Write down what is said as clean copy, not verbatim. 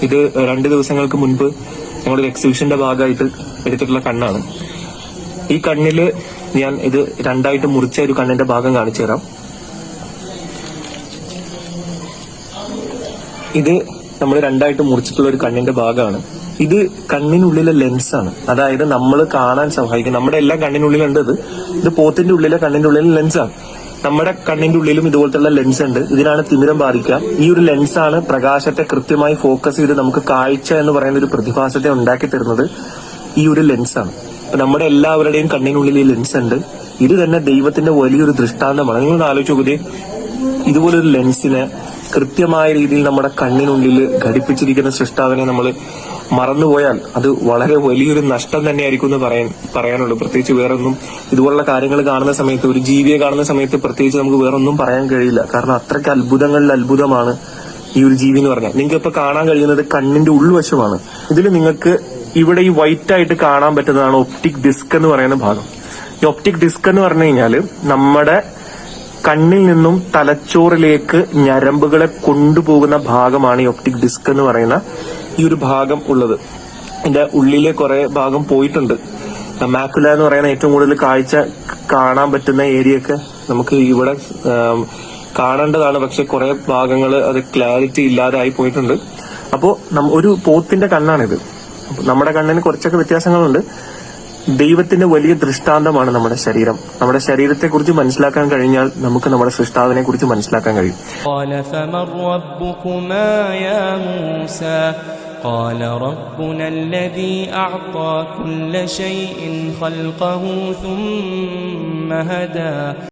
ഇത് 2 ദിവസങ്ങൾക്ക് മുൻപ് ഞങ്ങളൊരു എക്സിബിഷന്റെ ഭാഗമായിട്ട് എടുത്തിട്ടുള്ള കണ്ണാണ്. ഈ കണ്ണില് ഞാൻ ഇത് 2ആയിട്ട് മുറിച്ച ഒരു കണ്ണിന്റെ ഭാഗം കാണിച്ചു തരാം. ഇത് നമ്മൾ 2ആയിട്ട് മുറിച്ചിട്ടുള്ള ഒരു കണ്ണിന്റെ ഭാഗമാണ്. ഇത് കണ്ണിനുള്ളിലെ ലെൻസാണ്. അതായത് നമ്മൾ കാണാൻ സഹായിക്കും. നമ്മുടെ എല്ലാം കണ്ണിനുള്ളിലുണ്ട്. ഇത് പോത്തിന്റെ ഉള്ളിലെ കണ്ണിന്റെ ഉള്ളിലെ ലെൻസാണ്. നമ്മുടെ കണ്ണിന്റെ ഉള്ളിലും ഇതുപോലത്തെ ലെൻസ് ഉണ്ട്. ഇതിനാണ് തിമിരം ബാധിക്കുക. ഈ ഒരു ലെൻസാണ് പ്രകാശത്തെ കൃത്യമായി ഫോക്കസ് ചെയ്ത് നമുക്ക് കാഴ്ച എന്ന് പറയുന്ന ഒരു പ്രതിഭാസത്തെ ഉണ്ടാക്കി തരുന്നത് ഈ ഒരു ലെൻസാണ്. നമ്മുടെ എല്ലാവരുടെയും കണ്ണിനുള്ളിൽ ഈ ലെൻസ് ഉണ്ട്. ഇത് തന്നെ ദൈവത്തിന്റെ വലിയൊരു ദൃഷ്ടാന്തമാണ്. നിങ്ങൾ ആലോചിച്ച് നോക്കിയേ, ഇതുപോലൊരു ലെൻസിനെ കൃത്യമായ രീതിയിൽ നമ്മുടെ കണ്ണിനുള്ളിൽ ഘടിപ്പിച്ചിരിക്കുന്ന സൃഷ്ടാവിനെ നമ്മൾ മറന്നുപോയാൽ അത് വളരെ വലിയൊരു നഷ്ടം തന്നെയായിരിക്കും എന്ന് പറയാനുള്ളൂ. പ്രത്യേകിച്ച് വേറൊന്നും ഇതുപോലുള്ള കാര്യങ്ങൾ കാണുന്ന സമയത്ത്, ഒരു ജീവിയെ കാണുന്ന സമയത്ത് പ്രത്യേകിച്ച് നമുക്ക് വേറൊന്നും പറയാൻ കഴിയില്ല. കാരണം അത്രയ്ക്ക് അത്ഭുതങ്ങളിൽ അത്ഭുതമാണ് ഈ ഒരു ജീവി എന്ന് പറഞ്ഞാൽ. നിങ്ങൾക്ക് ഇപ്പൊ കാണാൻ കഴിയുന്നത് കണ്ണിന്റെ ഉൾവശമാണ്. ഇതിൽ നിങ്ങൾക്ക് ഇവിടെ ഈ വൈറ്റ് ആയിട്ട് കാണാൻ പറ്റുന്നതാണ് ഒപ്റ്റിക് ഡിസ്ക് എന്ന് പറയുന്ന ഭാഗം. ഈ ഒപ്റ്റിക് ഡിസ്ക് എന്ന് പറഞ്ഞു കഴിഞ്ഞാൽ നമ്മുടെ കണ്ണിൽ നിന്നും തലച്ചോറിലേക്ക് ഞരമ്പുകളെ കൊണ്ടുപോകുന്ന ഭാഗമാണ് ഈ ഒപ്റ്റിക് ഡിസ്ക് എന്ന് പറയുന്ന ഈ ഒരു ഭാഗം ഉള്ളത്. ഇതിന്റെ ഉള്ളിലെ കുറെ ഭാഗം പോയിട്ടുണ്ട്. മാക്കുല എന്ന് പറയുന്ന ഏറ്റവും കൂടുതൽ കാഴ്ച കാണാൻ പറ്റുന്ന ഏരിയയൊക്കെ നമുക്ക് ഇവിടെ കാണേണ്ടതാണ്. പക്ഷെ കുറെ ഭാഗങ്ങൾ അത് ക്ലാരിറ്റി ഇല്ലാതെ ആയി പോയിട്ടുണ്ട്. അപ്പോ ഒരു പോത്തിന്റെ കണ്ണാണിത്. നമ്മുടെ കണ്ണിന് കുറച്ചൊക്കെ വ്യത്യാസങ്ങളുണ്ട്. ദൈവത്തിന്റെ വലിയ ദൃഷ്ടാന്തമാണ് നമ്മുടെ ശരീരം. നമ്മുടെ ശരീരത്തെ കുറിച്ച് മനസ്സിലാക്കാൻ കഴിഞ്ഞാൽ നമുക്ക് നമ്മുടെ സൃഷ്ടാവിനെ കുറിച്ച് മനസ്സിലാക്കാൻ കഴിയും. قال ربنا الذي أعطى كل شيء خلقه ثم هدى